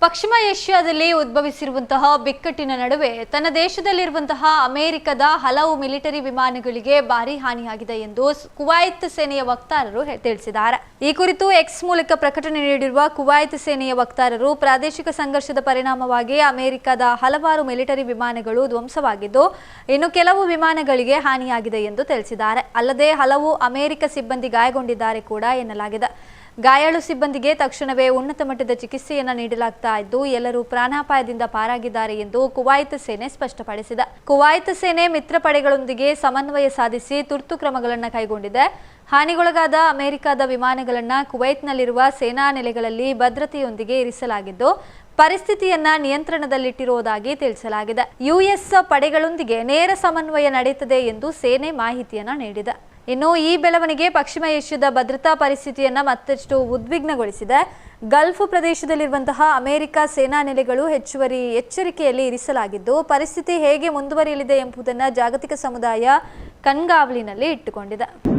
ಪಶ್ಚಿಮ ಏಷ್ಯಾದಲ್ಲಿ ಉದ್ಭವಿಸಿರುವಂತಹ ಬಿಕ್ಕಟ್ಟಿನ ನಡುವೆ ತನ್ನ ದೇಶದಲ್ಲಿರುವಂತಹ ಅಮೆರಿಕದ ಹಲವು ಮಿಲಿಟರಿ ವಿಮಾನಗಳಿಗೆ ಭಾರಿ ಹಾನಿಯಾಗಿದೆ ಎಂದು ಕುವೈತ್ ಸೇನೆಯ ವಕ್ತಾರರು ತಿಳಿಸಿದ್ದಾರೆ. ಈ ಕುರಿತು ಎಕ್ಸ್ ಮೂಲಕ ಪ್ರಕಟಣೆ ನೀಡಿರುವ ಕುವೈತ್ ಸೇನೆಯ ವಕ್ತಾರರು ಪ್ರಾದೇಶಿಕ ಸಂಘರ್ಷದ ಪರಿಣಾಮವಾಗಿ ಅಮೆರಿಕದ ಹಲವಾರು ಮಿಲಿಟರಿ ವಿಮಾನಗಳು ಧ್ವಂಸವಾಗಿದ್ದು ಇನ್ನು ಕೆಲವು ವಿಮಾನಗಳಿಗೆ ಹಾನಿಯಾಗಿದೆ ಎಂದು ತಿಳಿಸಿದ್ದಾರೆ. ಅಲ್ಲದೆ ಹಲವು ಅಮೆರಿಕ ಸಿಬ್ಬಂದಿ ಗಾಯಗೊಂಡಿದ್ದಾರೆ ಕೂಡ ಎನ್ನಲಾಗಿದೆ. ಗಾಯಾಳು ಸಿಬ್ಬಂದಿಗೆ ತಕ್ಷಣವೇ ಉನ್ನತ ಮಟ್ಟದ ಚಿಕಿತ್ಸೆಯನ್ನು ನೀಡಲಾಗ್ತಾ ಇದ್ದು ಎಲ್ಲರೂ ಪ್ರಾಣಾಪಾಯದಿಂದ ಪಾರಾಗಿದ್ದಾರೆ ಎಂದು ಕುವೈತ್ ಸೇನೆ ಸ್ಪಷ್ಟಪಡಿಸಿದೆ. ಕುವೈತ್ ಸೇನೆ ಮಿತ್ರ ಪಡೆಗಳೊಂದಿಗೆ ಸಮನ್ವಯ ಸಾಧಿಸಿ ತುರ್ತು ಕ್ರಮಗಳನ್ನು ಕೈಗೊಂಡಿದೆ. ಹಾನಿಗೊಳಗಾದ ಅಮೆರಿಕದ ವಿಮಾನಗಳನ್ನು ಕುವೈತ್ನಲ್ಲಿರುವ ಸೇನಾ ನೆಲೆಗಳಲ್ಲಿ ಭದ್ರತೆಯೊಂದಿಗೆ ಇರಿಸಲಾಗಿದ್ದು ಪರಿಸ್ಥಿತಿಯನ್ನ ನಿಯಂತ್ರಣದಲ್ಲಿಟ್ಟಿರುವುದಾಗಿ ತಿಳಿಸಲಾಗಿದೆ. ಯುಎಸ್ ಪಡೆಗಳೊಂದಿಗೆ ನೇರ ಸಮನ್ವಯ ನಡೆಯುತ್ತದೆ ಎಂದು ಸೇನೆ ಮಾಹಿತಿಯನ್ನ ನೀಡಿದೆ. ಇನ್ನು ಈ ಬೆಳವಣಿಗೆ ಪಶ್ಚಿಮ ಏಷ್ಯಾದ ಭದ್ರತಾ ಪರಿಸ್ಥಿತಿಯನ್ನ ಮತ್ತಷ್ಟು ಉದ್ವಿಗ್ನಗೊಳಿಸಿದೆ. ಗಲ್ಫ್ ಪ್ರದೇಶದಲ್ಲಿರುವಂತಹ ಅಮೆರಿಕ ಸೇನಾ ನೆಲೆಗಳು ಹೆಚ್ಚುವರಿ ಎಚ್ಚರಿಕೆಯಲ್ಲಿ ಇರಿಸಲಾಗಿದ್ದು ಪರಿಸ್ಥಿತಿ ಹೇಗೆ ಮುಂದುವರಿಯಲಿದೆ ಎಂಬುದನ್ನು ಜಾಗತಿಕ ಸಮುದಾಯ ಕಣ್ಗಾವಲಿನಲ್ಲಿ ಇಟ್ಟುಕೊಂಡಿದೆ.